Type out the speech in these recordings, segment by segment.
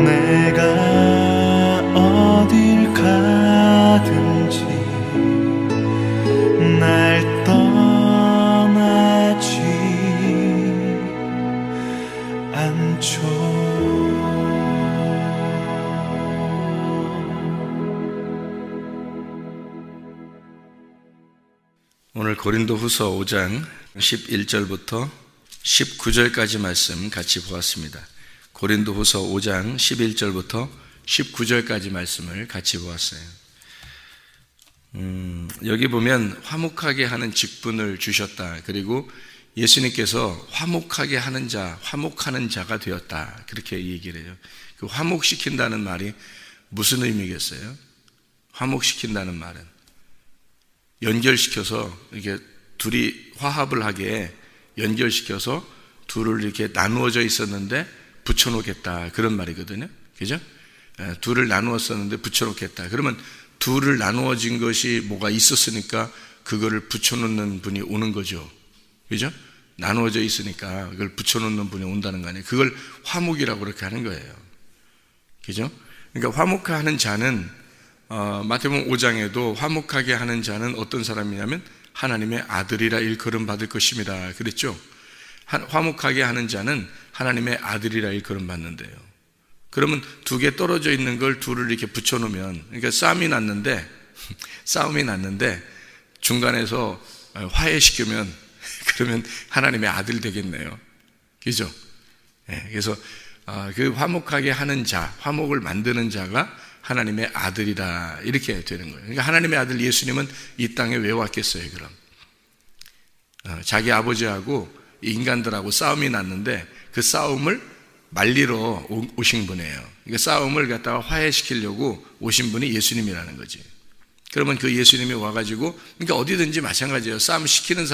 내가 어딜 가든지 날 떠나지 않죠. 오늘 고린도후서 5장 11절부터 19절까지 말씀 같이 보았습니다. 고린도후서 5장 11절부터 19절까지 말씀을 같이 보았어요. 여기 보면 화목하게 하는 직분을 주셨다. 그리고 예수님께서 화목하게 하는 자, 화목하는 자가 되었다. 그렇게 얘기를 해요. 그 화목시킨다는 말이 무슨 의미겠어요? 화목시킨다는 말은 연결시켜서 이렇게 둘이 화합을 하게 연결시켜서 둘을 이렇게 나누어져 있었는데 붙여놓겠다, 그런 말이거든요. 그죠? 둘을 나누었었는데 붙여놓겠다. 그러면 둘을 나누어진 것이 뭐가 있었으니까 그거를 붙여놓는 분이 오는 거죠. 그죠? 나누어져 있으니까 그걸 붙여놓는 분이 온다는 거 아니에요. 그걸 화목이라고 그렇게 하는 거예요. 그죠? 그러니까 화목하는 자는 마태복음 5장에도 화목하게 하는 자는 어떤 사람이냐면 하나님의 아들이라 일컬음 받을 것입니다. 그랬죠? 화목하게 하는 자는 하나님의 아들이라 일컬음 받는데요. 그러면 두 개 떨어져 있는 걸 둘을 이렇게 붙여놓으면, 그러니까 싸움이 났는데 중간에서 화해시키면 그러면 하나님의 아들 되겠네요. 그죠? 네, 그래서 그 화목하게 하는 자, 화목을 만드는 자가 하나님의 아들이다, 이렇게 되는 거예요. 그러니까 하나님의 아들 예수님은 이 땅에 왜 왔겠어요, 그럼? 자기 아버지하고 인간들하고 싸움이 났는데 그 싸움을 말리러 오신 분이에요. 그러니까 싸움을 갖다가 화해시키려고 오신 분이 예수님이라는 거지. 그러면 그 예수님이 와가지고, 그러니까 어디든지 마찬가지예요. 싸움 시키는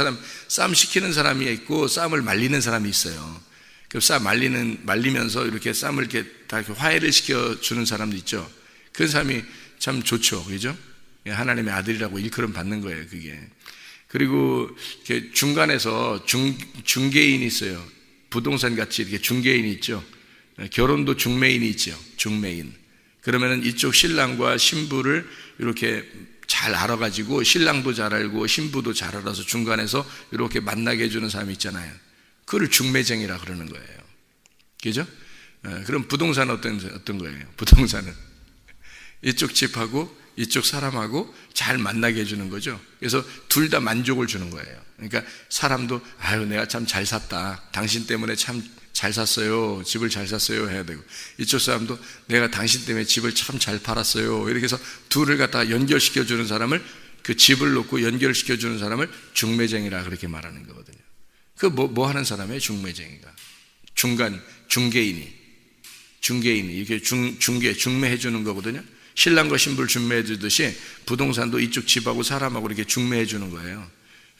사람이 있고 싸움을 말리는 사람이 있어요. 그 싸움 말리면서 이렇게 싸움을 이렇게 다 이렇게 화해를 시켜주는 사람도 있죠. 그 사람이 참 좋죠. 그죠? 하나님의 아들이라고 일컬음 받는 거예요, 그게. 그리고 이렇게 중간에서 중개인이 있어요. 부동산 같이 이렇게 중개인이 있죠. 결혼도 중매인이 있죠. 중매인. 그러면은 이쪽 신랑과 신부를 이렇게 잘 알아가지고, 신랑도 잘 알고 신부도 잘 알아서 중간에서 이렇게 만나게 해주는 사람이 있잖아요. 그걸 중매쟁이라 그러는 거예요. 그죠? 그럼 부동산은 어떤 거예요? 부동산은 이쪽 집하고 이쪽 사람하고 잘 만나게 해주는 거죠. 그래서 둘 다 만족을 주는 거예요. 그러니까 사람도 아유, 내가 참 잘 샀다, 당신 때문에 참 잘 샀어요, 집을 잘 샀어요 해야 되고, 이쪽 사람도 내가 당신 때문에 집을 참 잘 팔았어요, 이렇게 해서 둘을 갖다가 연결시켜주는 사람을, 그 집을 놓고 연결시켜주는 사람을 중매쟁이라 그렇게 말하는 거거든요. 그 뭐 하는 사람이에요? 중매쟁이가. 중개인이 이렇게 중매해 주는 거거든요. 신랑과 신부를 중매해 주듯이 부동산도 이쪽 집하고 사람하고 이렇게 중매해 주는 거예요.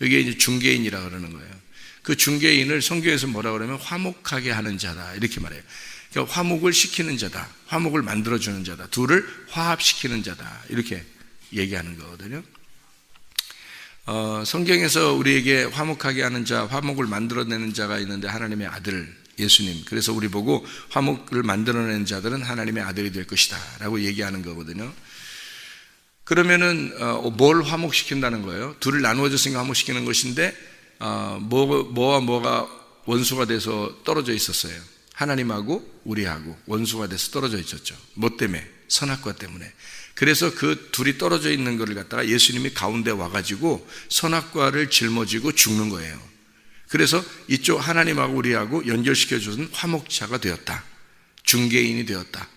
이게 이제 중개인이라 그러는 거예요. 그 중개인을 성경에서 뭐라 그러면 화목하게 하는 자다, 이렇게 말해요. 그러니까 화목을 시키는 자다, 화목을 만들어 주는 자다, 둘을 화합시키는 자다, 이렇게 얘기하는 거거든요. 성경에서 우리에게 화목하게 하는 자, 화목을 만들어내는 자가 있는데 하나님의 아들 예수님. 그래서 우리 보고 화목을 만들어내는 자들은 하나님의 아들이 될 것이다 라고 얘기하는 거거든요. 그러면은 뭘 화목시킨다는 거예요? 둘을 나누어졌으니까 화목시키는 것인데, 뭐와 뭐가 원수가 돼서 떨어져 있었어요? 하나님하고 우리하고 원수가 돼서 떨어져 있었죠. 뭐 때문에? 선악과 때문에. 그래서 그 둘이 떨어져 있는 것을 갖다가 예수님이 가운데 와가지고 선악과를 짊어지고 죽는 거예요. 그래서 이쪽 하나님하고 우리하고 연결시켜주는 화목자가 되었다, 중개인이 되었다.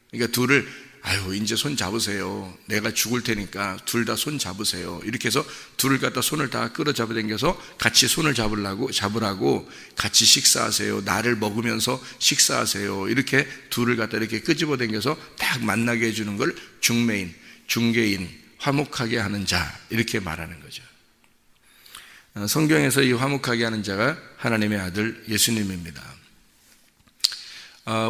그러니까 둘을 아유, 이제 손 잡으세요, 내가 죽을 테니까 둘 다 손 잡으세요, 이렇게 해서 둘을 갖다 손을 다 끌어잡아 당겨서 같이 손을 잡으라고 같이 식사하세요, 나를 먹으면서 식사하세요, 이렇게 둘을 갖다 이렇게 끄집어 당겨서 딱 만나게 해주는 걸 중개인, 화목하게 하는 자, 이렇게 말하는 거죠. 성경에서 이 화목하게 하는 자가 하나님의 아들 예수님입니다.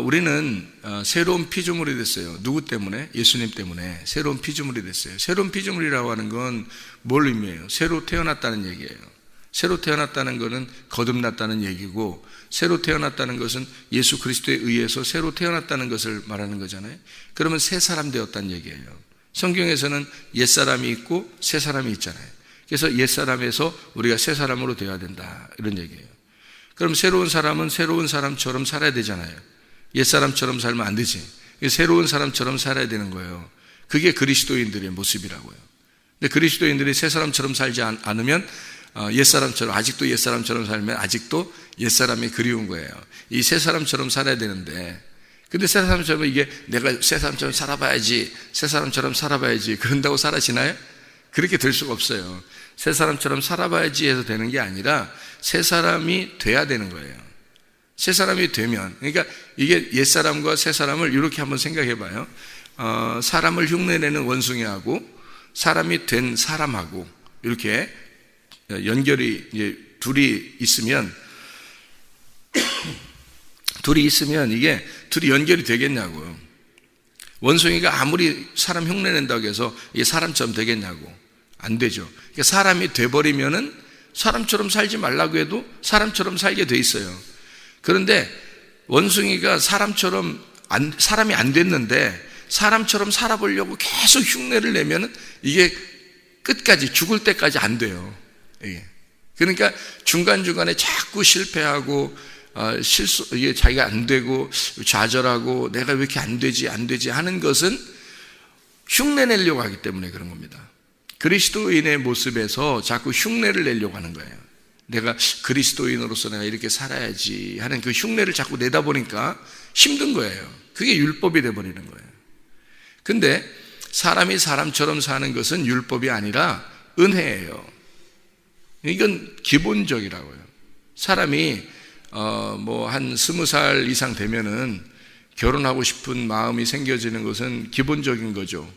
우리는 새로운 피조물이 됐어요. 누구 때문에? 예수님 때문에 새로운 피조물이 됐어요. 새로운 피조물이라고 하는 건 뭘 의미해요? 새로 태어났다는 얘기예요. 새로 태어났다는 것은 거듭났다는 얘기고, 새로 태어났다는 것은 예수 그리스도에 의해서 새로 태어났다는 것을 말하는 거잖아요. 그러면 새 사람 되었다는 얘기예요. 성경에서는 옛사람이 있고 새 사람이 있잖아요. 그래서 옛사람에서 우리가 새 사람으로 되어야 된다, 이런 얘기예요. 그럼 새로운 사람은 새로운 사람처럼 살아야 되잖아요. 옛사람처럼 살면 안 되지. 새로운 사람처럼 살아야 되는 거예요. 그게 그리스도인들의 모습이라고요. 근데 그리스도인들이 새 사람처럼 살지 않으면 옛사람처럼, 아직도 옛사람처럼 살면 아직도 옛사람이 그리운 거예요. 이 새 사람처럼 살아야 되는데, 근데 새 사람처럼 이게 내가 새 사람처럼 살아봐야지, 새 사람처럼 살아봐야지, 그런다고 살아지나요? 그렇게 될 수가 없어요. 새 사람처럼 살아봐야지 해서 되는 게 아니라 새 사람이 돼야 되는 거예요. 새 사람이 되면, 그러니까 이게 옛사람과 새 사람을 이렇게 한번 생각해 봐요. 사람을 흉내내는 원숭이하고 사람이 된 사람하고 이렇게 연결이, 이제 둘이 있으면 이게 둘이 연결이 되겠냐고요. 원숭이가 아무리 사람 흉내낸다고 해서 이게 사람처럼 되겠냐고. 안 되죠. 그러니까 사람이 돼버리면은 사람처럼 살지 말라고 해도 사람처럼 살게 돼 있어요. 그런데 원숭이가 사람이 안 됐는데 사람처럼 살아보려고 계속 흉내를 내면은 이게 끝까지, 죽을 때까지 안 돼요. 이게. 그러니까 중간중간에 자꾸 실패하고 이게 자기가 안 되고 좌절하고 내가 왜 이렇게 안 되지 하는 것은 흉내 내려고 하기 때문에 그런 겁니다. 그리스도인의 모습에서 자꾸 흉내를 내려고 하는 거예요. 내가 그리스도인으로서 내가 이렇게 살아야지 하는 그 흉내를 자꾸 내다 보니까 힘든 거예요. 그게 율법이 돼버리는 거예요. 근데 사람이 사람처럼 사는 것은 율법이 아니라 은혜예요. 이건 기본적이라고요. 사람이 한 20살 이상 되면은 결혼하고 싶은 마음이 생겨지는 것은 기본적인 거죠.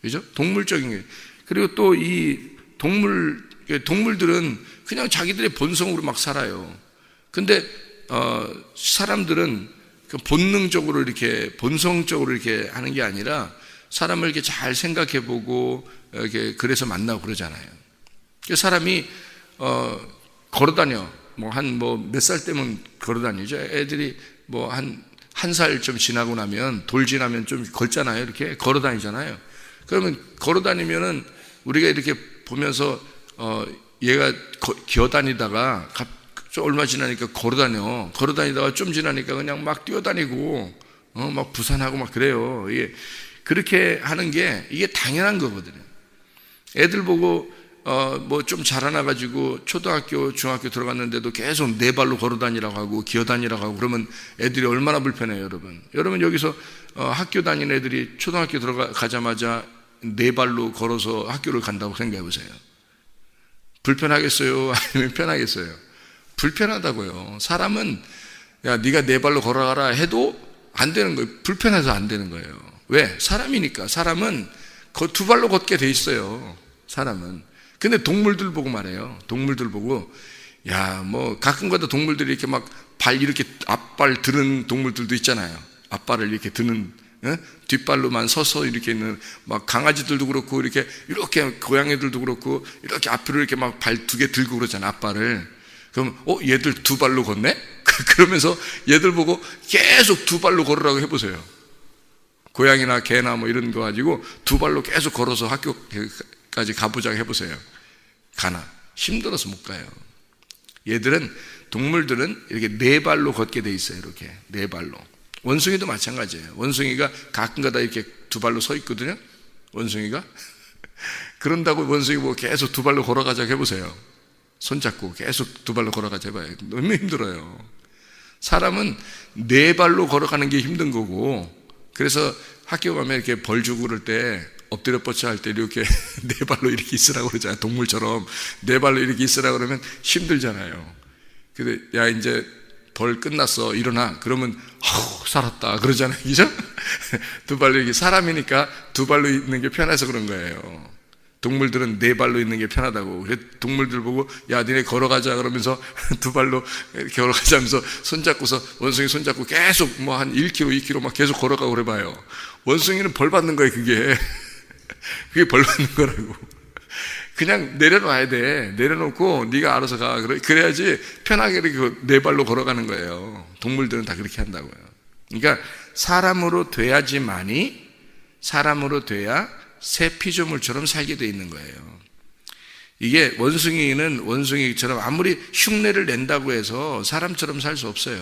그죠? 동물적인 게. 그리고 또 이 동물들은 그냥 자기들의 본성으로 막 살아요. 근데 사람들은 본능적으로 이렇게 본성적으로 이렇게 하는 게 아니라 사람을 이렇게 잘 생각해 보고 이렇게 그래서 만나고 그러잖아요. 사람이 걸어다녀. 몇 살 때면 걸어다니죠. 애들이 한 살 좀 지나고 나면, 돌 지나면 좀 걷잖아요. 이렇게 걸어다니잖아요. 그러면 걸어다니면은 우리가 이렇게 보면서 얘가 기어다니다가 얼마 지나니까 걸어다니다가 좀 지나니까 그냥 막 뛰어다니고 막 부산하고 막 그래요. 이게 그렇게 하는 게 이게 당연한 거거든요. 애들 보고 좀 자라나가지고 초등학교, 중학교 들어갔는데도 계속 네 발로 걸어다니라고 하고 기어다니라고 하고 그러면 애들이 얼마나 불편해요, 여러분. 여러분 여기서 학교 다니는 애들이 초등학교 들어가자마자 네 발로 걸어서 학교를 간다고 생각해 보세요. 불편하겠어요? 아니면 편하겠어요? 불편하다고요. 사람은 야, 네가 네 발로 걸어가라 해도 안 되는 거예요. 불편해서 안 되는 거예요. 왜? 사람이니까. 사람은 두 발로 걷게 돼 있어요. 사람은. 근데 동물들 보고 말해요. 동물들 보고 가끔가다 동물들이 이렇게 막 이렇게 앞발 드는 동물들도 있잖아요. 앞발을 이렇게 드는, 뒷발로만 서서 이렇게 있는 막 강아지들도 그렇고 이렇게 고양이들도 그렇고 이렇게 앞으로 이렇게 막 발 두 개 들고 그러잖아요. 앞발을. 그럼 얘들 두 발로 걷네? 그러면서 얘들 보고 계속 두 발로 걸으라고 해보세요. 고양이나 개나 이런 거 가지고 두 발로 계속 걸어서 학교까지 가보자고 해보세요. 가나? 힘들어서 못 가요. 동물들은 이렇게 네 발로 걷게 돼 있어요. 이렇게 네 발로. 원숭이도 마찬가지예요. 원숭이가 가끔가다 이렇게 두 발로 서 있거든요. 원숭이가. 그런다고 원숭이 보고 계속 두 발로 걸어가자고 해보세요. 손잡고 계속 두 발로 걸어가자 해봐요. 너무 힘들어요. 사람은 네 발로 걸어가는 게 힘든 거고, 그래서 학교 가면 이렇게 벌 주고 그럴 때 엎드려 뻗쳐 할 때 이렇게 네 발로 이렇게 있으라고 그러잖아요. 동물처럼 네 발로 이렇게 있으라고 그러면 힘들잖아요. 근데 야 이제 벌 끝났어 일어나 그러면 살았다 그러잖아요. 그죠? 두 발로 이렇게 사람이니까 두 발로 있는 게 편해서 그런 거예요. 동물들은 네 발로 있는 게 편하다고. 그래서 동물들 보고 야 니네 걸어가자 그러면서 두 발로 이렇게 걸어가자면서 손잡고서 원숭이 손잡고 계속 한 1km 2km 막 계속 걸어가고 그래봐요. 원숭이는 벌 받는 거예요. 그게 벌 받는 거라고. 그냥 내려놔야 돼. 내려놓고 네가 알아서 가. 그래야지 편하게 이렇게 네 발로 걸어가는 거예요. 동물들은 다 그렇게 한다고요. 그러니까 사람으로 돼야지만이, 사람으로 돼야 새 피조물처럼 살게 돼 있는 거예요. 이게 원숭이는 원숭이처럼 아무리 흉내를 낸다고 해서 사람처럼 살 수 없어요.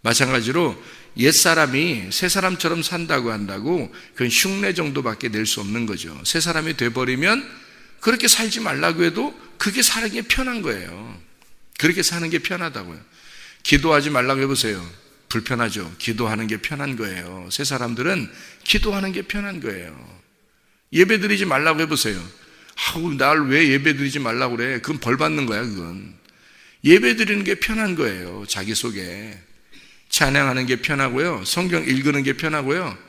마찬가지로 옛사람이 새 사람처럼 산다고 한다고 그건 흉내 정도밖에 낼 수 없는 거죠. 새 사람이 돼버리면 그렇게 살지 말라고 해도 그게 사는 게 편한 거예요. 그렇게 사는 게 편하다고요. 기도하지 말라고 해보세요. 불편하죠. 기도하는 게 편한 거예요. 새 사람들은 기도하는 게 편한 거예요. 예배 드리지 말라고 해보세요. 날 왜 예배 드리지 말라고 그래? 그건 벌 받는 거야, 그건. 예배 드리는 게 편한 거예요. 자기 속에. 찬양하는 게 편하고요. 성경 읽는 게 편하고요.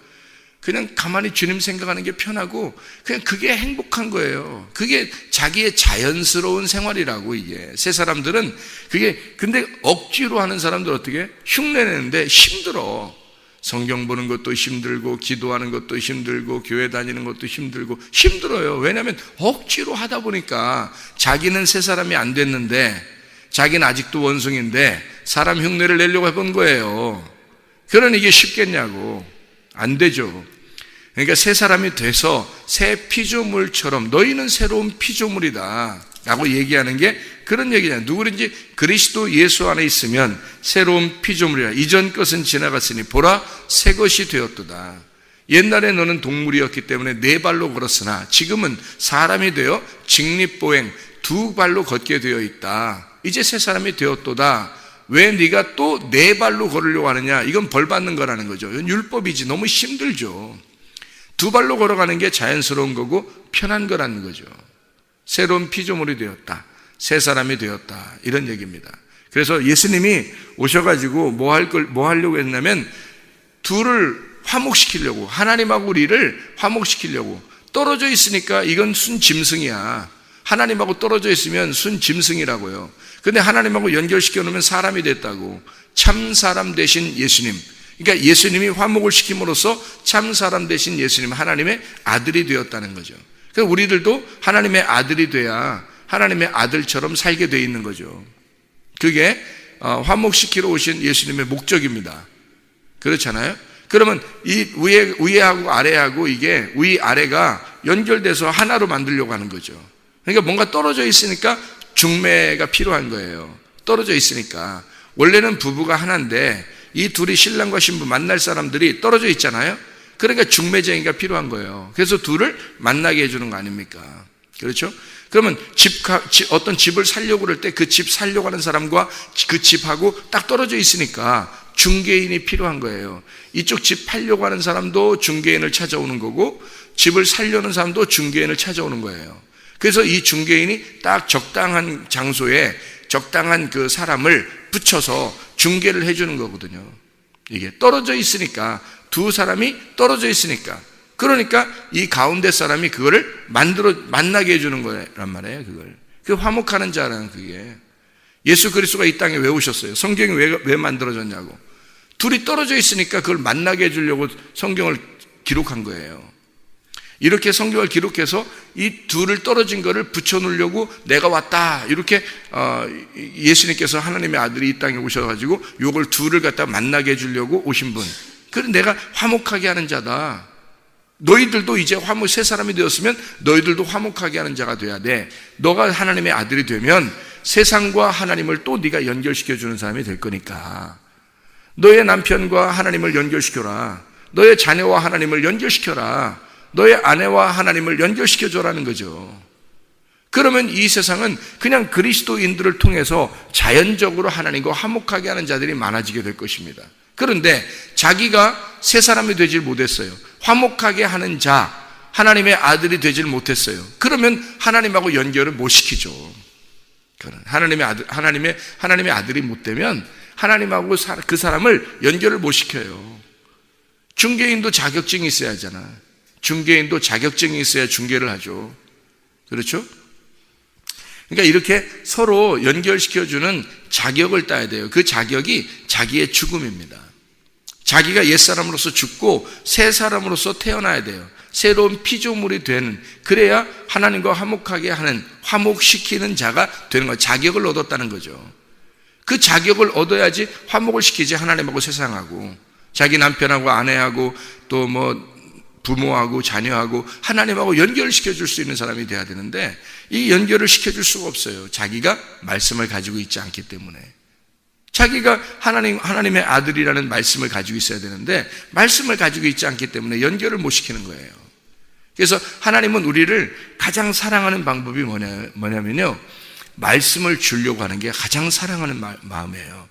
그냥 가만히 주님 생각하는 게 편하고, 그냥 그게 행복한 거예요. 그게 자기의 자연스러운 생활이라고, 이게. 새 사람들은 그게, 근데 억지로 하는 사람들 어떻게? 흉내내는데 힘들어. 성경 보는 것도 힘들고, 기도하는 것도 힘들고, 교회 다니는 것도 힘들고, 힘들어요. 왜냐하면 억지로 하다 보니까 자기는 새 사람이 안 됐는데, 자기는 아직도 원숭인데, 사람 흉내를 내려고 해본 거예요. 그러니 이게 쉽겠냐고. 안 되죠. 그러니까 새 사람이 돼서 새 피조물처럼 너희는 새로운 피조물이다 라고 얘기하는 게 그런 얘기잖아요. 누구든지 그리스도 예수 안에 있으면 새로운 피조물이라. 이전 것은 지나갔으니 보라 새 것이 되었도다. 옛날에 너는 동물이었기 때문에 네 발로 걸었으나 지금은 사람이 되어 직립보행 두 발로 걷게 되어 있다. 이제 새 사람이 되었도다. 왜 네가 또 네 발로 걸으려고 하느냐? 이건 벌 받는 거라는 거죠. 이건 율법이지. 너무 힘들죠. 두 발로 걸어가는 게 자연스러운 거고 편한 거라는 거죠. 새로운 피조물이 되었다. 새 사람이 되었다. 이런 얘기입니다. 그래서 예수님이 오셔가지고 뭐 하려고 했냐면 둘을 화목시키려고, 하나님하고 우리를 화목시키려고. 떨어져 있으니까 이건 순짐승이야. 하나님하고 떨어져 있으면 순짐승이라고요. 근데 하나님하고 연결시켜 놓으면 사람이 됐다고. 참 사람 되신 예수님. 그러니까 예수님이 화목을 시킴으로써 참 사람 되신 예수님, 하나님의 아들이 되었다는 거죠. 그래서 우리들도 하나님의 아들이 돼야 하나님의 아들처럼 살게 돼 있는 거죠. 그게 화목시키러 오신 예수님의 목적입니다. 그렇잖아요? 그러면 이 위에하고 아래하고 이게 위 아래가 연결돼서 하나로 만들려고 하는 거죠. 그러니까 뭔가 떨어져 있으니까 중매가 필요한 거예요. 떨어져 있으니까. 원래는 부부가 하나인데 이 둘이 신랑과 신부 만날 사람들이 떨어져 있잖아요. 그러니까 중매쟁이가 필요한 거예요. 그래서 둘을 만나게 해주는 거 아닙니까? 그렇죠? 그러면 어떤 집을 살려고 그럴 때 그 집 살려고 하는 사람과 그 집하고 딱 떨어져 있으니까 중개인이 필요한 거예요. 이쪽 집 팔려고 하는 사람도 중개인을 찾아오는 거고 집을 살려는 사람도 중개인을 찾아오는 거예요. 그래서 이 중개인이 딱 적당한 장소에 적당한 그 사람을 붙여서 중개를 해주는 거거든요. 이게 떨어져 있으니까, 두 사람이 떨어져 있으니까. 그러니까 이 가운데 사람이 그거를 만나게 해주는 거란 말이에요, 그걸. 그 화목하는 자라는 그게. 예수 그리스도가 이 땅에 왜 오셨어요? 성경이 왜 만들어졌냐고. 둘이 떨어져 있으니까 그걸 만나게 해주려고 성경을 기록한 거예요. 이렇게 성경을 기록해서 이 둘을 떨어진 거를 붙여놓으려고 내가 왔다. 이렇게 예수님께서 하나님의 아들이 이 땅에 오셔가지고 요걸 둘을 갖다 만나게 해주려고 오신 분. 그래서 내가 화목하게 하는 자다. 너희들도 이제 새 사람이 되었으면 너희들도 화목하게 하는 자가 돼야 돼. 너가 하나님의 아들이 되면 세상과 하나님을 또 네가 연결시켜주는 사람이 될 거니까. 너의 남편과 하나님을 연결시켜라. 너의 자녀와 하나님을 연결시켜라. 너의 아내와 하나님을 연결시켜줘라는 거죠. 그러면 이 세상은 그냥 그리스도인들을 통해서 자연적으로 하나님과 화목하게 하는 자들이 많아지게 될 것입니다. 그런데 자기가 새 사람이 되질 못했어요. 화목하게 하는 자, 하나님의 아들이 되질 못했어요. 그러면 하나님하고 연결을 못 시키죠. 하나님의 아들이 못 되면 하나님하고 그 사람을 연결을 못 시켜요. 중개인도 자격증이 있어야 하잖아. 중개인도 자격증이 있어야 중개를 하죠. 그렇죠? 그러니까 이렇게 서로 연결시켜주는 자격을 따야 돼요. 그 자격이 자기의 죽음입니다. 자기가 옛사람으로서 죽고 새 사람으로서 태어나야 돼요. 새로운 피조물이 되는, 그래야 하나님과 화목하게 하는, 화목시키는 자가 되는 거예요. 자격을 얻었다는 거죠. 그 자격을 얻어야지 화목을 시키지, 하나님하고 세상하고 자기 남편하고 아내하고 또 뭐 부모하고 자녀하고 하나님하고 연결을 시켜줄 수 있는 사람이 돼야 되는데, 이 연결을 시켜줄 수가 없어요. 자기가 말씀을 가지고 있지 않기 때문에. 자기가 하나님의 아들이라는 말씀을 가지고 있어야 되는데 말씀을 가지고 있지 않기 때문에 연결을 못 시키는 거예요. 그래서 하나님은 우리를 가장 사랑하는 방법이 뭐냐면요, 말씀을 주려고 하는 게 가장 사랑하는 마음이에요.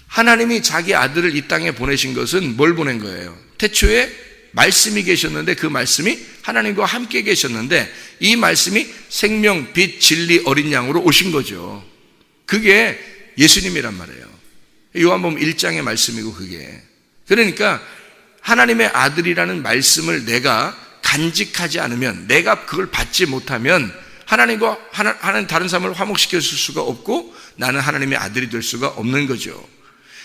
하나님이 자기 아들을 이 땅에 보내신 것은 뭘 보낸 거예요? 태초에 말씀이 계셨는데, 그 말씀이 하나님과 함께 계셨는데, 이 말씀이 생명, 빛, 진리, 어린 양으로 오신 거죠. 그게 예수님이란 말이에요. 요한복음 1장의 말씀이고, 그게. 그러니까 하나님의 아들이라는 말씀을 내가 간직하지 않으면, 내가 그걸 받지 못하면 하나님과 하나님 다른 사람을 화목시켜 줄 수가 없고, 나는 하나님의 아들이 될 수가 없는 거죠.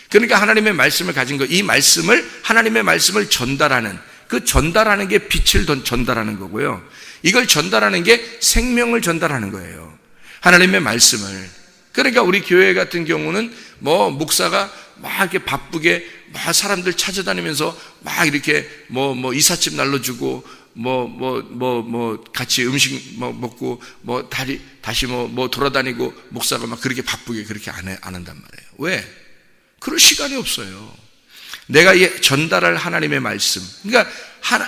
그러니까 하나님의 말씀을 가진 것, 이 말씀을, 하나님의 말씀을 전달하는, 그 전달하는 게 빛을 전달하는 거고요. 이걸 전달하는 게 생명을 전달하는 거예요. 하나님의 말씀을. 그러니까 우리 교회 같은 경우는 뭐 목사가 막 이렇게 바쁘게 막 사람들 찾아다니면서 막 이렇게 뭐 이삿짐 날려주고 같이 음식 먹고 다시 돌아다니고, 목사가 막 그렇게 바쁘게 그렇게 안 한단 말이에요. 왜? 그럴 시간이 없어요. 내가 전달할 하나님의 말씀, 그러니까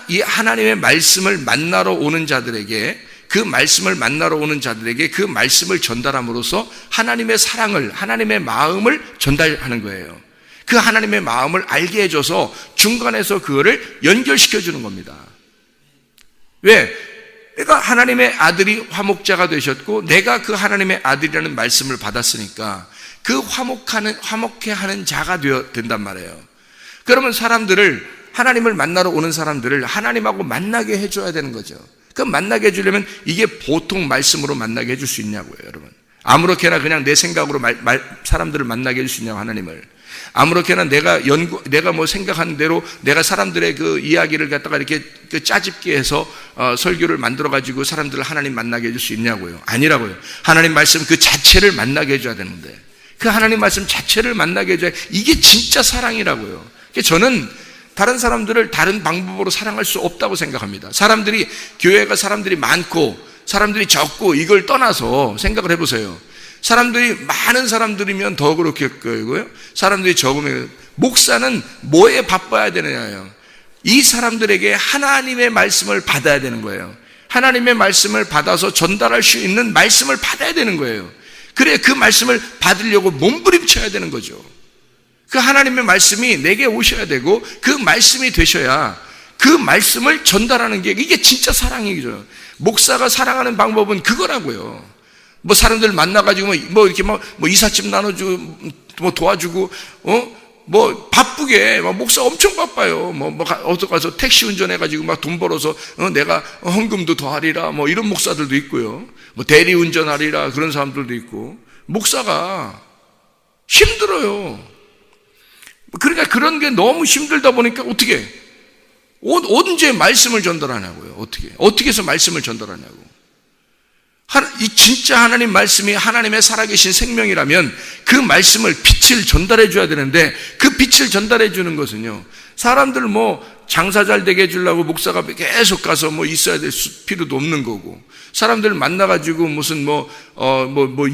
이 하나님의 말씀을 만나러 오는 자들에게, 그 말씀을 만나러 오는 자들에게 그 말씀을 전달함으로써 하나님의 사랑을, 하나님의 마음을 전달하는 거예요. 그 하나님의 마음을 알게 해줘서 중간에서 그거를 연결시켜 주는 겁니다. 왜? 그러니까 하나님의 아들이 화목자가 되셨고, 내가 그 하나님의 아들이라는 말씀을 받았으니까 그 화목해 하는 자가 된단 말이에요. 그러면 하나님을 만나러 오는 사람들을 하나님하고 만나게 해줘야 되는 거죠. 그럼 만나게 해주려면 이게 보통 말씀으로 만나게 해줄 수 있냐고요, 여러분. 아무렇게나 그냥 내 생각으로 사람들을 만나게 해줄 수 있냐고, 하나님을. 아무렇게나 내가 뭐 생각하는 대로 내가 사람들의 그 이야기를 갖다가 이렇게 짜집게 해서 설교를 만들어가지고 사람들을 하나님 만나게 해줄 수 있냐고요. 아니라고요. 하나님 말씀 그 자체를 만나게 해줘야 되는데, 그 하나님 말씀 자체를 만나게 해줘야, 이게 진짜 사랑이라고요. 저는 다른 사람들을 다른 방법으로 사랑할 수 없다고 생각합니다. 교회가 사람들이 많고 사람들이 적고 이걸 떠나서 생각을 해보세요. 많은 사람들이면 더 그렇겠고요, 사람들이 적으면, 목사는 뭐에 바빠야 되느냐요? 이 사람들에게 하나님의 말씀을 받아야 되는 거예요. 하나님의 말씀을 받아서 전달할 수 있는 말씀을 받아야 되는 거예요. 그래, 그 말씀을 받으려고 몸부림쳐야 되는 거죠. 그 하나님의 말씀이 내게 오셔야 되고, 그 말씀이 되셔야 그 말씀을 전달하는 게, 이게 진짜 사랑이죠. 목사가 사랑하는 방법은 그거라고요. 사람들 만나가지고 이렇게 이삿짐 나눠주고 도와주고, 바쁘게, 목사 엄청 바빠요. 어디 가서 택시 운전해가지고 돈 벌어서, 내가 헌금도 더 하리라, 이런 목사들도 있고요. 대리 운전하리라, 그런 사람들도 있고. 목사가 힘들어요. 그러니까 그런 게 너무 힘들다 보니까 언제 말씀을 전달하냐고요. 어떻게 해서 말씀을 전달하냐고. 진짜 하나님 말씀이 하나님의 살아계신 생명이라면 그 말씀을, 빛을 전달해 줘야 되는데, 그 빛을 전달해 주는 것은요, 사람들 장사 잘 되게 해주려고 목사가 계속 가서 있어야 될 필요도 없는 거고, 사람들 만나가지고 무슨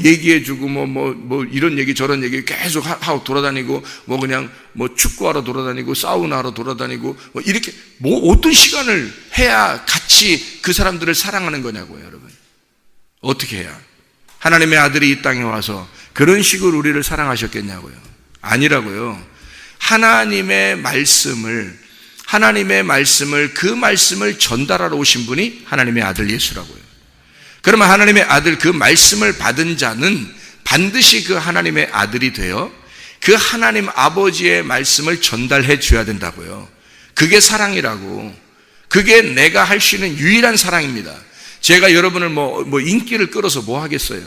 얘기해 주고 이런 얘기 저런 얘기 계속 하고 돌아다니고, 그냥 축구하러 돌아다니고 사우나하러 돌아다니고, 이렇게 어떤 시간을 해야 같이 그 사람들을 사랑하는 거냐고요, 여러분. 어떻게 해야? 하나님의 아들이 이 땅에 와서 그런 식으로 우리를 사랑하셨겠냐고요. 아니라고요. 하나님의 말씀을 그 말씀을 전달하러 오신 분이 하나님의 아들 예수라고요. 그러면 하나님의 아들, 그 말씀을 받은 자는 반드시 그 하나님의 아들이 되어 그 하나님 아버지의 말씀을 전달해 줘야 된다고요. 그게 사랑이라고. 그게 내가 할 수 있는 유일한 사랑입니다. 제가 여러분을 인기를 끌어서 뭐 하겠어요?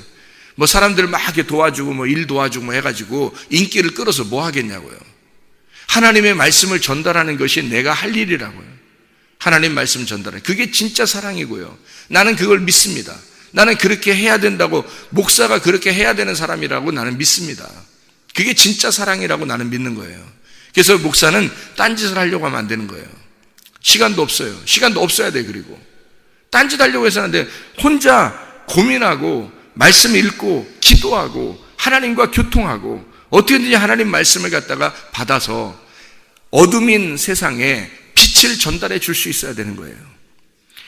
사람들 막 이렇게 도와주고 일 도와주고 해가지고 인기를 끌어서 뭐 하겠냐고요. 하나님의 말씀을 전달하는 것이 내가 할 일이라고요. 하나님 말씀 전달하는, 그게 진짜 사랑이고요. 나는 그걸 믿습니다. 나는 그렇게 해야 된다고, 목사가 그렇게 해야 되는 사람이라고 나는 믿습니다. 그게 진짜 사랑이라고 나는 믿는 거예요. 그래서 목사는 딴짓을 하려고 하면 안 되는 거예요. 시간도 없어요. 시간도 없어야 돼. 그리고 딴짓 하려고 해서는 안 돼. 혼자 고민하고 말씀 읽고 기도하고 하나님과 교통하고 어떻게든지 하나님 말씀을 갖다가 받아서 어둠인 세상에 빛을 전달해 줄 수 있어야 되는 거예요.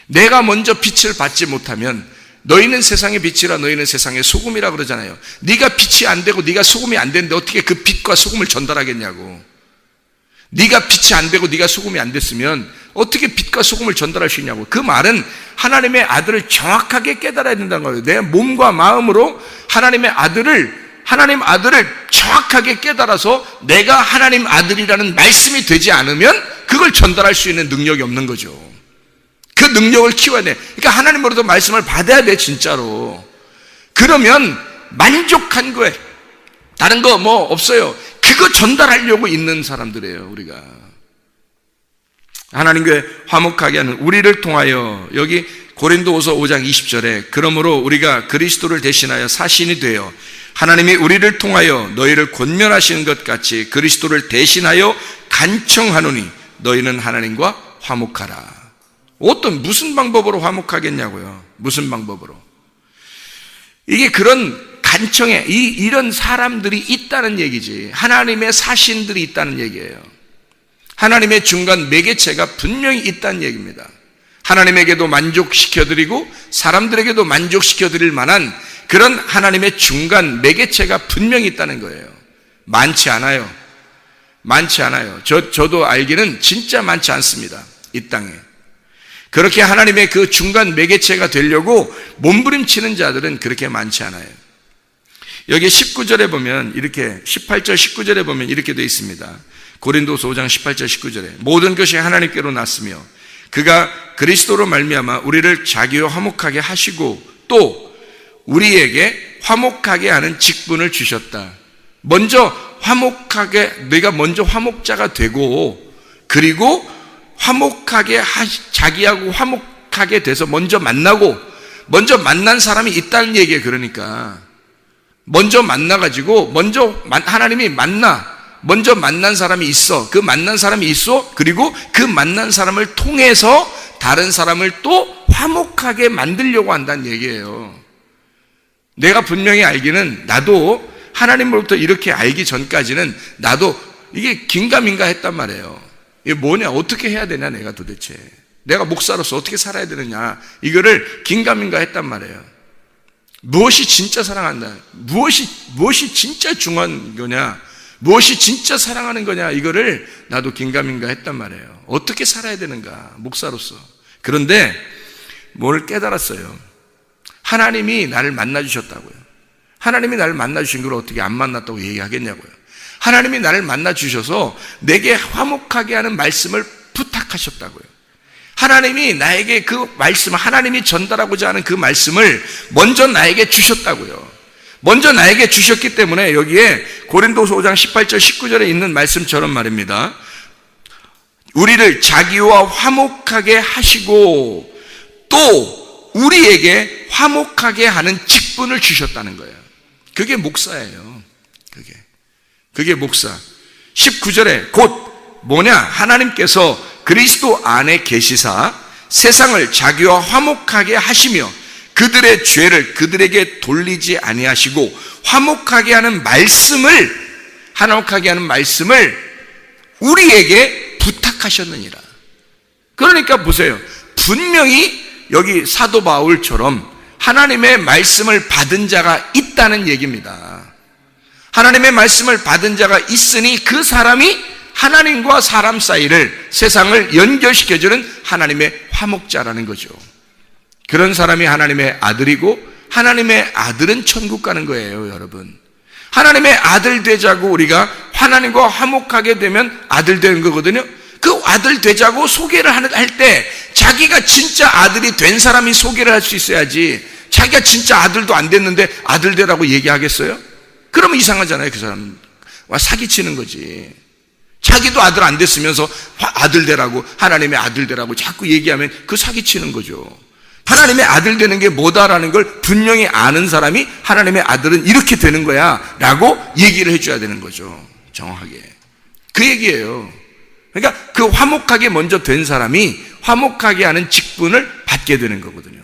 내가 먼저 빛을 받지 못하면, 너희는 세상의 빛이라 너희는 세상의 소금이라 그러잖아요. 네가 빛이 안 되고 네가 소금이 안 되는데 어떻게 그 빛과 소금을 전달하겠냐고. 네가 빛이 안 되고 네가 소금이 안 됐으면 어떻게 빛과 소금을 전달할 수 있냐고. 그 말은 하나님의 아들을 정확하게 깨달아야 된다는 거예요. 내 몸과 마음으로 하나님 아들을 정확하게 깨달아서 내가 하나님 아들이라는 말씀이 되지 않으면 그걸 전달할 수 있는 능력이 없는 거죠. 그 능력을 키워야 돼. 그러니까 하나님으로부터 말씀을 받아야 돼, 진짜로. 그러면 만족한 거예요. 다른 거 뭐 없어요. 그거 전달하려고 있는 사람들이에요, 우리가. 하나님 교회 화목하게 하는 우리를 통하여, 여기 고린도후서 5장 20절에 그러므로 우리가 그리스도를 대신하여 사신이 되어 하나님이 우리를 통하여 너희를 권면하시는 것 같이 그리스도를 대신하여 간청하노니 너희는 하나님과 화목하라. 무슨 방법으로 화목하겠냐고요. 무슨 방법으로. 이게 그런 간청에 이런 사람들이 있다는 얘기지. 하나님의 사신들이 있다는 얘기예요. 하나님의 중간 매개체가 분명히 있다는 얘기입니다. 하나님에게도 만족시켜드리고 사람들에게도 만족시켜드릴 만한 그런 하나님의 중간 매개체가 분명히 있다는 거예요. 많지 않아요. 많지 않아요. 저도 알기는 진짜 많지 않습니다. 이 땅에. 그렇게 하나님의 그 중간 매개체가 되려고 몸부림치는 자들은 그렇게 많지 않아요. 여기 19절에 보면 이렇게, 18절 19절에 보면 이렇게 되어 있습니다. 고린도서 5장 18절 19절에 모든 것이 하나님께로 났으며 그가 그리스도로 말미암아 우리를 자기와 화목하게 하시고 또 우리에게 화목하게 하는 직분을 주셨다. 내가 먼저 화목자가 되고, 그리고 자기하고 화목하게 돼서 먼저 만난 사람이 있다는 얘기예요. 그러니까 먼저 만나가지고 하나님이 먼저 만난 사람이 있어. 그 만난 사람이 있어. 그리고 그 만난 사람을 통해서 다른 사람을 또 화목하게 만들려고 한다는 얘기예요. 내가 분명히 알기는, 나도 하나님으로부터 이렇게 알기 전까지는 나도 이게 긴가민가 했단 말이에요. 이게 뭐냐, 어떻게 해야 되냐, 내가 도대체 내가 목사로서 어떻게 살아야 되느냐, 이거를 긴가민가 했단 말이에요. 무엇이 진짜 사랑한다, 무엇이 진짜 중요한 거냐, 무엇이 진짜 사랑하는 거냐, 이거를 나도 긴가민가 했단 말이에요. 어떻게 살아야 되는가, 목사로서. 그런데 뭘 깨달았어요. 하나님이 나를 만나주셨다고요. 하나님이 나를 만나주신 걸 어떻게 안 만났다고 얘기하겠냐고요. 하나님이 나를 만나주셔서 내게 화목하게 하는 말씀을 부탁하셨다고요. 하나님이 나에게 그 말씀을, 하나님이 전달하고자 하는 그 말씀을 먼저 나에게 주셨다고요. 먼저 나에게 주셨기 때문에 여기에 고린도서 5장 18절 19절에 있는 말씀처럼 말입니다. 우리를 자기와 화목하게 하시고 또 우리에게 화목하게 하는 직분을 주셨다는 거예요. 그게 목사예요. 그게 목사. 19절에 곧 뭐냐, 하나님께서 그리스도 안에 계시사 세상을 자기와 화목하게 하시며 그들의 죄를 그들에게 돌리지 아니하시고 화목하게 하는 말씀을 우리에게 부탁하셨느니라. 그러니까 보세요. 분명히 여기 사도 바울처럼 하나님의 말씀을 받은 자가 있다는 얘기입니다. 하나님의 말씀을 받은 자가 있으니 그 사람이 하나님과 사람 사이를, 세상을 연결시켜주는 하나님의 화목자라는 거죠. 그런 사람이 하나님의 아들이고, 하나님의 아들은 천국 가는 거예요, 여러분. 하나님의 아들 되자고 우리가 하나님과 화목하게 되면 아들 되는 거거든요. 그 아들 되자고 소개를 할 때 자기가 진짜 아들이 된 사람이 소개를 할 수 있어야지, 자기가 진짜 아들도 안 됐는데 아들 되라고 얘기하겠어요? 그러면 이상하잖아요. 그 사람과 사기치는 거지. 자기도 아들 안 됐으면서 아들 되라고, 하나님의 아들 되라고 자꾸 얘기하면 그 사기치는 거죠. 하나님의 아들 되는 게 뭐다라는 걸 분명히 아는 사람이 하나님의 아들은 이렇게 되는 거야 라고 얘기를 해줘야 되는 거죠. 정확하게. 그 얘기예요. 그러니까 그 화목하게 먼저 된 사람이 화목하게 하는 직분을 받게 되는 거거든요.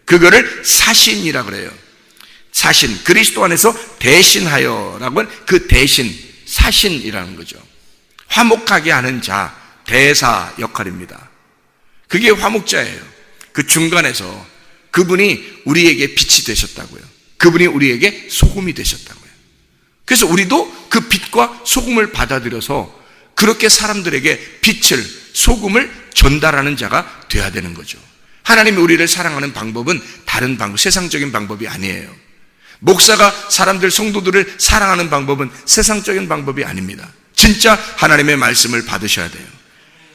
그거를 사신이라 그래요. 사신, 그리스도 안에서 대신하여라고 하는 그 대신, 사신이라는 거죠. 화목하게 하는 자, 대사 역할입니다. 그게 화목자예요. 그 중간에서 그분이 우리에게 빛이 되셨다고요. 그분이 우리에게 소금이 되셨다고요. 그래서 우리도 그 빛과 소금을 받아들여서 그렇게 사람들에게 빛을, 소금을 전달하는 자가 돼야 되는 거죠. 하나님이 우리를 사랑하는 방법은 다른 방법, 세상적인 방법이 아니에요. 목사가 사람들, 성도들을 사랑하는 방법은 세상적인 방법이 아닙니다. 진짜 하나님의 말씀을 받으셔야 돼요.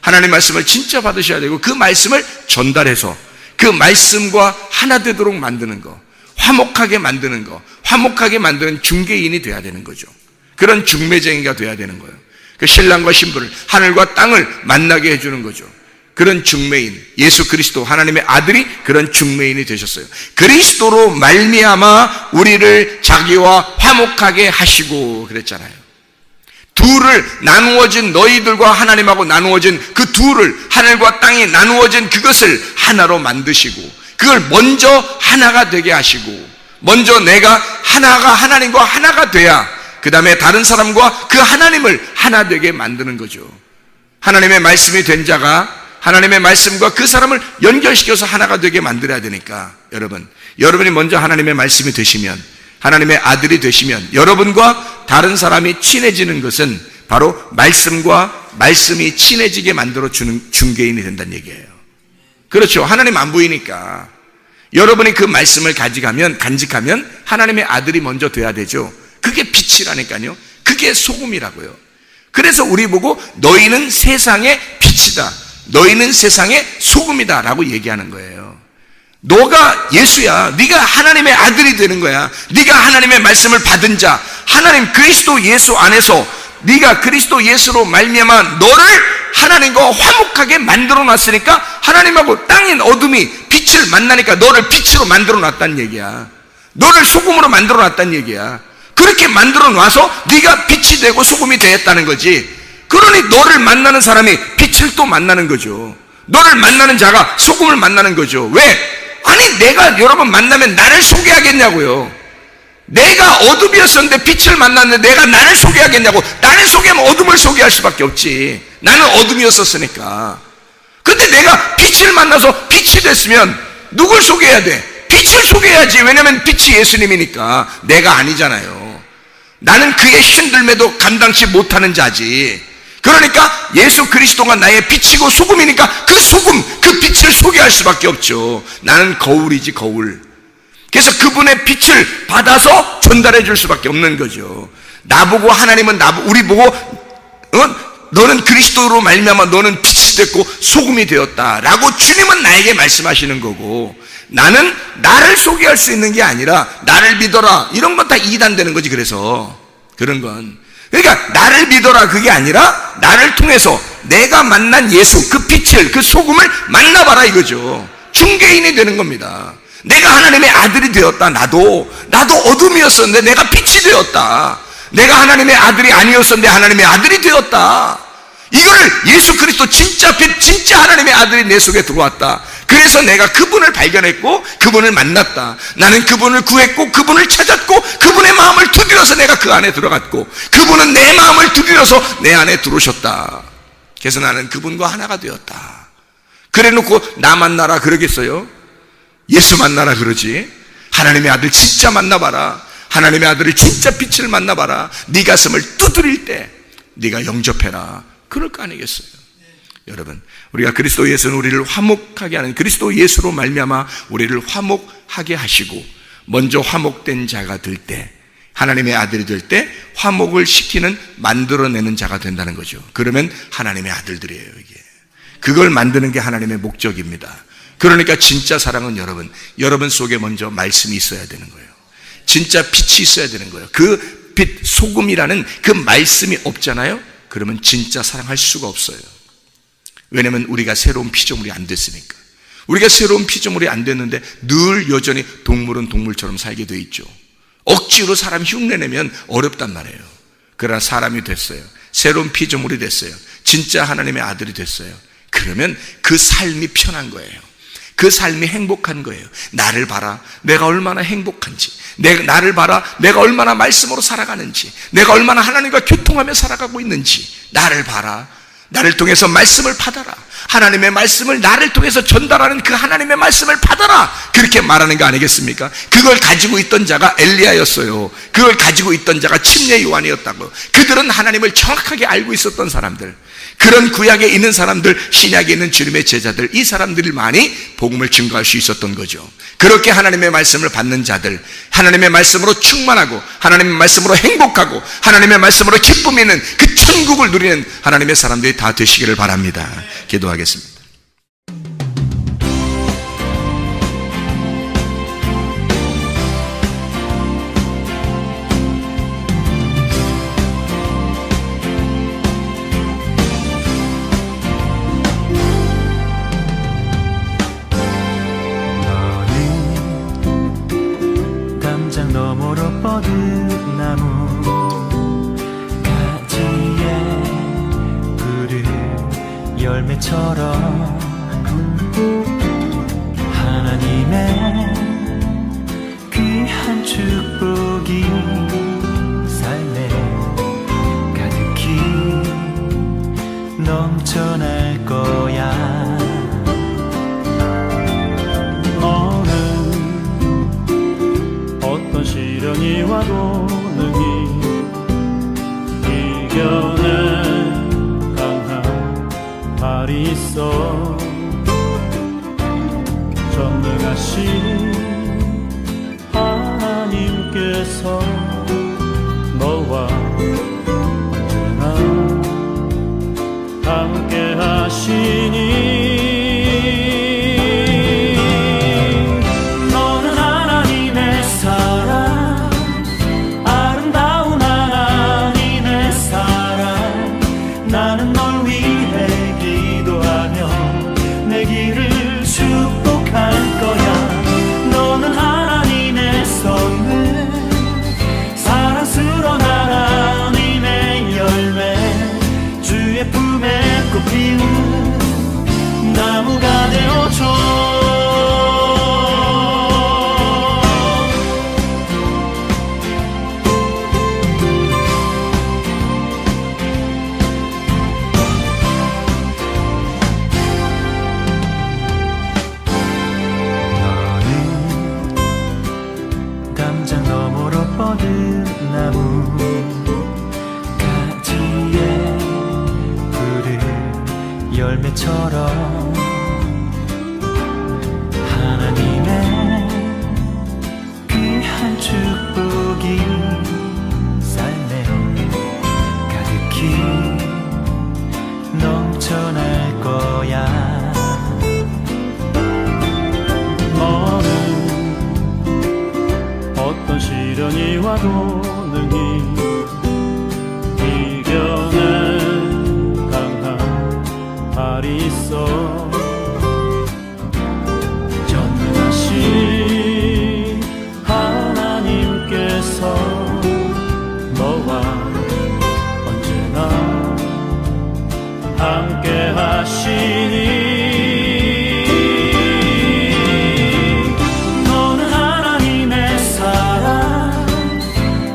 하나님의 말씀을 진짜 받으셔야 되고 그 말씀을 전달해서 그 말씀과 하나 되도록 만드는 거, 화목하게 만드는 거, 화목하게 만드는 중개인이 돼야 되는 거죠. 그런 중매쟁이가 돼야 되는 거예요. 그 신랑과 신부를, 하늘과 땅을 만나게 해주는 거죠. 그런 중매인, 예수 그리스도 하나님의 아들이 그런 중매인이 되셨어요. 그리스도로 말미암아 우리를 자기와 화목하게 하시고 그랬잖아요. 둘을 나누어진 너희들과 하나님하고 나누어진 그 둘을, 하늘과 땅이 나누어진 그것을 하나로 만드시고 그걸 먼저 하나가 되게 하시고, 먼저 내가 하나가 하나님과 하나가 돼야 그 다음에 다른 사람과 그 하나님을 하나 되게 만드는 거죠. 하나님의 말씀이 된 자가 하나님의 말씀과 그 사람을 연결시켜서 하나가 되게 만들어야 되니까 여러분이 먼저 하나님의 말씀이 되시면, 하나님의 아들이 되시면 여러분과 다른 사람이 친해지는 것은 바로 말씀과 말씀이 친해지게 만들어주는 중개인이 된다는 얘기예요. 그렇죠. 하나님 안 보이니까 여러분이 그 말씀을 간직하면 하나님의 아들이 먼저 돼야 되죠. 그게 빛이라니까요. 그게 소금이라고요. 그래서 우리 보고 너희는 세상의 빛이다, 너희는 세상의 소금이다 라고 얘기하는 거예요. 너가 예수야. 네가 하나님의 아들이 되는 거야. 네가 하나님의 말씀을 받은 자, 하나님 그리스도 예수 안에서 네가 그리스도 예수로 말미암아 너를 하나님과 화목하게 만들어 놨으니까 하나님하고 땅인 어둠이 빛을 만나니까 너를 빛으로 만들어 놨다는 얘기야. 너를 소금으로 만들어 놨다는 얘기야. 그렇게 만들어 놔서 네가 빛이 되고 소금이 되었다는 거지. 그러니 너를 만나는 사람이 빛을 또 만나는 거죠. 너를 만나는 자가 소금을 만나는 거죠. 왜? 아니 내가 여러분 만나면 나를 소개하겠냐고요. 내가 어둠이었었는데 빛을 만났는데 내가 나를 소개하겠냐고. 나를 소개하면 어둠을 소개할 수밖에 없지. 나는 어둠이었었으니까. 근데 내가 빛을 만나서 빛이 됐으면 누굴 소개해야 돼? 빛을 소개해야지. 왜냐면 빛이 예수님이니까. 내가 아니잖아요. 나는 그의 신들매도 감당치 못하는 자지. 그러니까 예수 그리스도가 나의 빛이고 소금이니까 그 소금, 그 빛을 소개할 수밖에 없죠. 나는 거울이지, 거울. 그래서 그분의 빛을 받아서 전달해 줄 수밖에 없는 거죠. 나보고 하나님은 우리 보고 너는 그리스도로 말미암아 너는 빛이 됐고 소금이 되었다 라고 주님은 나에게 말씀하시는 거고, 나는 나를 소개할 수 있는 게 아니라 나를 믿어라 이런 건 다 이단되는 거지. 그래서 그런 건, 그러니까 나를 믿어라 그게 아니라 나를 통해서 내가 만난 예수, 그 빛을, 그 소금을 만나봐라 이거죠. 중개인이 되는 겁니다. 내가 하나님의 아들이 되었다. 나도 어둠이었었는데 내가 빛이 되었다. 내가 하나님의 아들이 아니었었는데 하나님의 아들이 되었다. 이걸 예수 그리스도 진짜 빛, 진짜 하나님의 아들이 내 속에 들어왔다. 그래서 내가 그분을 발견했고 그분을 만났다. 나는 그분을 구했고 그분을 찾았고 그분의 마음을 두드려서 내가 그 안에 들어갔고 그분은 내 마음을 두드려서 내 안에 들어오셨다. 그래서 나는 그분과 하나가 되었다. 그래 놓고 나 만나라 그러겠어요? 예수 만나라 그러지. 하나님의 아들 진짜 만나봐라. 하나님의 아들을 진짜 빛을 만나봐라. 네 가슴을 두드릴 때 네가 영접해라. 그럴 거 아니겠어요? 여러분, 우리가 그리스도 예수는 우리를 화목하게 하는, 그리스도 예수로 말미암아 우리를 화목하게 하시고 먼저 화목된 자가 될 때, 하나님의 아들이 될 때 화목을 시키는, 만들어내는 자가 된다는 거죠. 그러면 하나님의 아들들이에요. 이게 그걸 만드는 게 하나님의 목적입니다. 그러니까 진짜 사랑은 여러분 속에 먼저 말씀이 있어야 되는 거예요. 진짜 빛이 있어야 되는 거예요. 그 빛, 소금이라는 그 말씀이 없잖아요. 그러면 진짜 사랑할 수가 없어요. 왜냐하면 우리가 새로운 피조물이 안 됐으니까. 우리가 새로운 피조물이 안 됐는데 늘 여전히 동물은 동물처럼 살게 돼 있죠. 억지로 사람 흉내내면 어렵단 말이에요. 그러나 사람이 됐어요. 새로운 피조물이 됐어요. 진짜 하나님의 아들이 됐어요. 그러면 그 삶이 편한 거예요. 그 삶이 행복한 거예요. 나를 봐라, 내가 얼마나 행복한지, 나를 봐라, 내가 얼마나 말씀으로 살아가는지, 내가 얼마나 하나님과 교통하며 살아가고 있는지, 나를 봐라, 나를 통해서 말씀을 받아라, 하나님의 말씀을 나를 통해서 전달하는 그 하나님의 말씀을 받아라, 그렇게 말하는 거 아니겠습니까? 그걸 가지고 있던 자가 엘리야였어요. 그걸 가지고 있던 자가 침례 요한이었다고. 그들은 하나님을 정확하게 알고 있었던 사람들, 그런 구약에 있는 사람들, 신약에 있는 주님의 제자들, 이 사람들만이 복음을 증거할 수 있었던 거죠. 그렇게 하나님의 말씀을 받는 자들, 하나님의 말씀으로 충만하고 하나님의 말씀으로 행복하고 하나님의 말씀으로 기쁨이 있는 그 천국을 누리는 하나님의 사람들이 다 되시기를 바랍니다. 기도하겠습니다. 너머로 뻗은 나무 가지에 푸른 열매처럼 하나님의 귀한 축복이 삶에 가득히 넘쳐날 거야. 시련이 와도 능히 이겨낸 강한 발이 있어. 전능하신 하나님께서 너와 언제나 함께 하시니 나무가 되어줘. 너는 담장 너머로 뻗은 나무 가지에 푸른 열매처럼 하나님의 귀한 축복이 삶에 가득히 넘쳐날 거야. 너는 어떤 시련이 와도 능히 이겨낸 강한 발이 있어. 전능하신 하나님께서 너와 언제나 함께 하시니 너는 하나님의 사랑,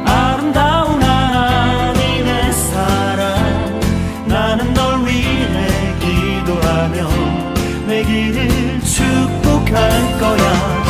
아름다운 하나님의 사랑. 나는 널 위해 기도하며 내 길을 축복할 거야.